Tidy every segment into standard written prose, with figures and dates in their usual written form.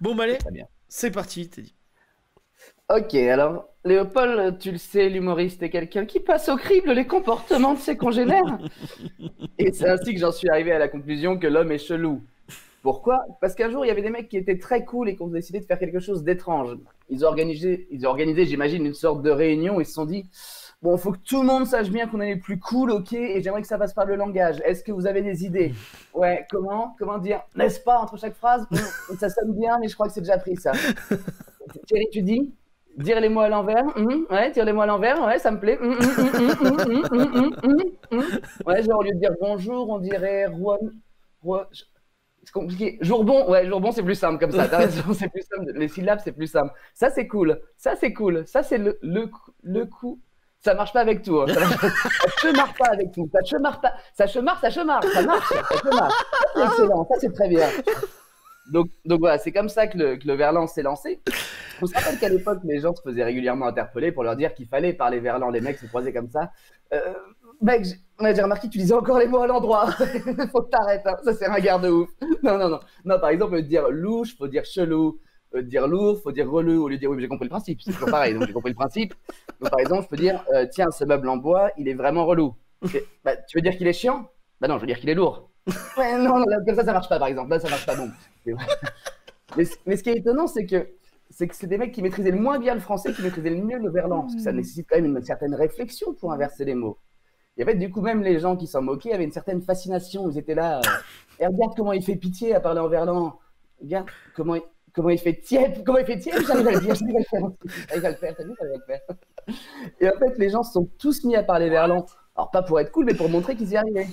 Bon, bah C'est allez, très bien. c'est parti, Teddy. Ok, alors, Léopold, tu le sais, l'humoriste est quelqu'un qui passe au crible les comportements de ses congénères. Et c'est ainsi que j'en suis arrivé à la conclusion que l'homme est chelou. Pourquoi? Parce qu'un jour, il y avait des mecs qui étaient très cool et qui ont décidé de faire quelque chose d'étrange. Ils ont organisé, j'imagine, une sorte de réunion. Ils se sont dit, bon, il faut que tout le monde sache bien qu'on est les plus cool, ok, et j'aimerais que ça passe par le langage. Est-ce que vous avez des idées? Ouais, comment dire, n'est-ce pas, entre chaque phrase? Ça sonne bien, mais je crois que c'est déjà pris, ça. Thierry, tu dis? Dire les mots à l'envers? Ouais, dire les mots à l'envers, ouais, ça me plaît. Ouais, genre, au lieu de dire bonjour, on dirait c'est compliqué. Jourbon, ouais, Jourbon, c'est plus simple comme ça. T'as raison, c'est plus simple. Les syllabes, c'est plus simple. Ça, c'est cool. Ça, c'est cool. Ça, c'est le coup. Ça marche pas avec tout. Hein. Ça ne marche pas avec tout. Ça chemarre pas. Ça chemarre, ça chemarre. Ça marche. Ça chemarre. Ça, c'est excellent. Ça, c'est très bien. Donc voilà, c'est comme ça que le verlan s'est lancé. On se rappelle qu'à l'époque, les gens se faisaient régulièrement interpeller pour leur dire qu'il fallait parler verlan. Les mecs se croisaient comme ça. Euh, Mec, j'ai remarqué que tu disais encore les mots à l'endroit. Faut que t'arrêtes, hein. Ça c'est un garde de ouf. Non, non, non. Non, par exemple, dire louche, faut dire chelou. Dire lourd, faut dire relou. Au lieu de dire oui, mais j'ai compris le principe. C'est toujours pareil, donc j'ai compris le principe. Donc par exemple, je peux dire tiens, ce meuble en bois, il est vraiment relou. Bah, tu veux dire qu'il est chiant? Bah non, je veux dire qu'il est lourd. Ouais, non, non, comme ça marche pas, par exemple. Là, ça marche pas, bon. Mais ce qui est étonnant, c'est que c'est des mecs qui maîtrisaient le moins bien le français, qui maîtrisaient le mieux le verlan, parce que ça nécessite quand même une certaine réflexion pour inverser les mots. Et en fait, du coup, même les gens qui s'en moquaient avaient une certaine fascination. Ils étaient là. Et regarde comment il fait pitié à parler en verlan. Regarde comment il fait tiep. Comment il fait tiep, j'arrive à le dire. J'arrive à le faire. J'arrive à le faire. T'as vu, j'arrive à le faire. Et en fait, les gens se sont tous mis à parler verlan. Alors, pas pour être cool, mais pour montrer qu'ils y arrivaient.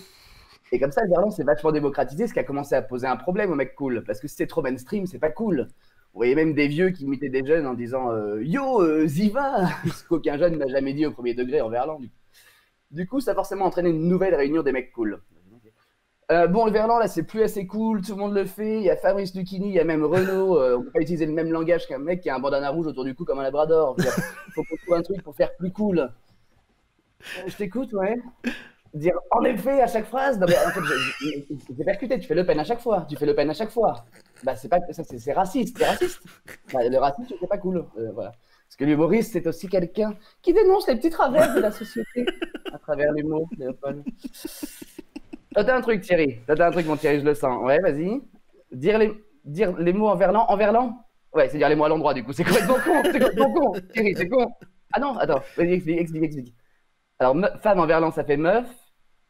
Et comme ça, le verlan s'est vachement démocratisé, ce qui a commencé à poser un problème aux mecs cool. Parce que si c'est trop mainstream, c'est pas cool. Vous voyez même des vieux qui imitaient des jeunes en disant Yo, Ziva ce qu'aucun jeune n'a jamais dit au premier degré en verlan. Du coup, ça a forcément entraîné une nouvelle réunion des mecs cool. Bon, le verlan, là, c'est plus assez cool, tout le monde le fait. Il y a Fabrice Lucchini, il y a même Renault. On peut pas utiliser le même langage qu'un mec qui a un bandana rouge autour du cou comme un labrador. Il faut qu'on trouve un truc pour faire plus cool. Je t'écoute, ouais. Dire en effet à chaque phrase. Non, mais en fait, j'ai percuté. Tu fais Le Pen à chaque fois. Tu fais Le Pen à chaque fois. Bah, c'est pas ça, c'est raciste. C'est raciste. Bah, le racisme, c'est pas cool. Voilà. Parce que l'humoriste, c'est aussi quelqu'un qui dénonce les petits travers de la société à travers les mots, Léopold. T'as un truc, Thierry. T'as un truc, mon Thierry, je le sens. Ouais, vas-y. Dire les mots en verlan. En verlan? Ouais, c'est dire les mots à l'endroit, du coup. C'est complètement con. C'est complètement con. Thierry, c'est con. Ah non, attends. Vas-y, explique. Alors, femme en verlan, ça fait meuf.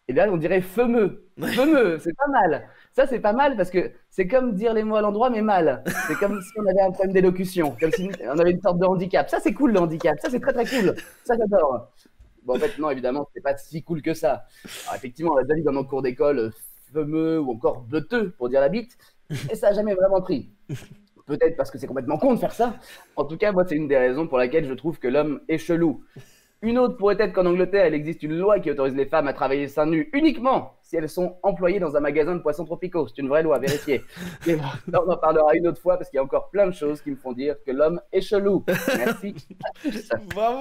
Et là, on dirait femeux. Femeux, c'est pas mal. Ça, c'est pas mal parce que c'est comme dire les mots à l'endroit, mais mal. C'est comme si on avait un problème d'élocution, comme si on avait une sorte de handicap. Ça, c'est cool, le handicap. Ça, c'est très, très cool. Ça, j'adore. Bon, en fait, non, évidemment, c'est pas si cool que ça. Alors, effectivement, on a déjà dit dans nos cours d'école, fameux ou encore beuteux pour dire la bite, et ça n'a jamais vraiment pris. Peut-être parce que c'est complètement con de faire ça. En tout cas, moi, c'est une des raisons pour laquelle je trouve que l'homme est chelou. Une autre pourrait être qu'en Angleterre, il existe une loi qui autorise les femmes à travailler seins nus uniquement si elles sont employées dans un magasin de poissons tropicaux. C'est une vraie loi, vérifiée. Et bon, on en parlera une autre fois parce qu'il y a encore plein de choses qui me font dire que l'homme est chelou. Merci à tous. Bravo,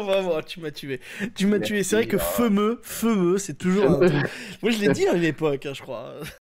bravo, tu m'as tué. Tu m'as tué. C'est vrai Merci. que fameux, c'est toujours un truc. Moi, je l'ai dit à une époque, hein, je crois.